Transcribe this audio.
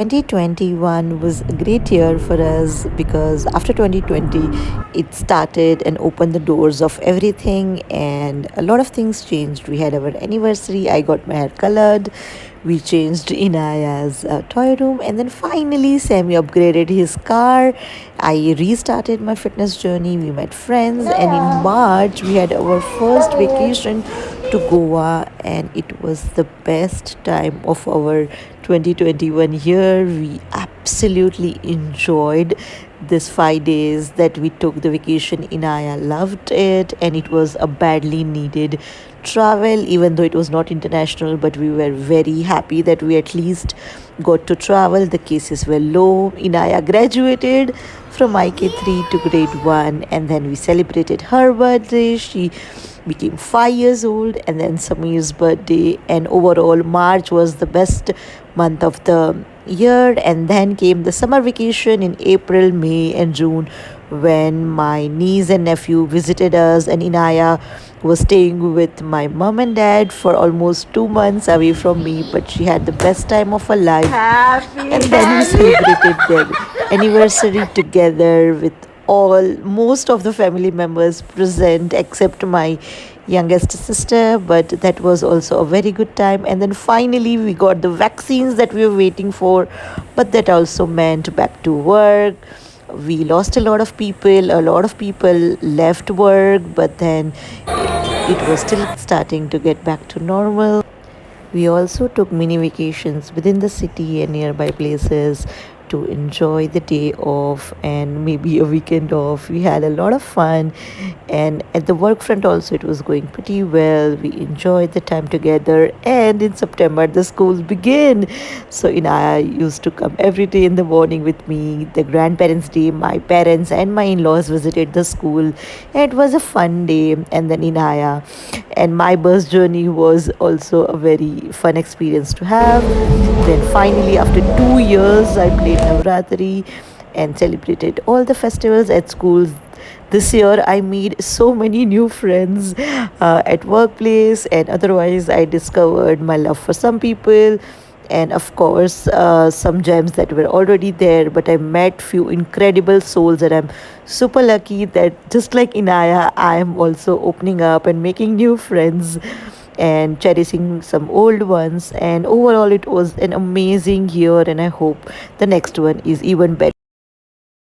2021 was a great year for us because after 2020 it started and opened the doors of everything, and a lot of things changed. We had our anniversary, I got my hair colored, we changed Inaya's toy room, and then finally Sammy upgraded his car. I restarted my fitness journey, we met friends, and in March we had our first vacation to Goa, and it was the best time of our 2021 year. We absolutely enjoyed this 5 days that we took the vacation. Inaya loved it, and it was a badly needed travel, even though it was not international, but we were very happy that we at least got to travel. The cases were low. Inaya graduated from IK3 to grade 1, and then we celebrated her birthday. She became 5 years old, and then Samir's birthday, and overall March was the best month of the year. And then came the summer vacation in April, May, and June, when my niece and nephew visited us, and Inaya was staying with my mom and dad for almost 2 months away from me, but she had the best time of her life. And then we celebrated their anniversary together with all most of the family members present except my youngest sister, but that was also a very good time. And then finally we got the vaccines that we were waiting for, but that also meant back to work. We lost a lot of people left work, but then it was still starting to get back to normal. We also took mini vacations within the city and nearby places to enjoy the day off and maybe a weekend off. We had a lot of fun, and at the work front also it was going pretty well. We enjoyed the time together, and in September the schools begin. So Inaya used to come every day in the morning with me. The grandparents' day, my parents and my in-laws visited the school. It was a fun day, and then Inaya and my bus journey was also a very fun experience to have. Then finally, after 2 years, I played Navratri and celebrated all the festivals at schools. This year, I made so many new friends at workplace, and otherwise, I discovered my love for some people, and of course some gems that were already there, but I met few incredible souls, and I'm super lucky that just like Inaya, I am also opening up and making new friends and cherishing some old ones. And overall it was an amazing year, and I hope the next one is even better.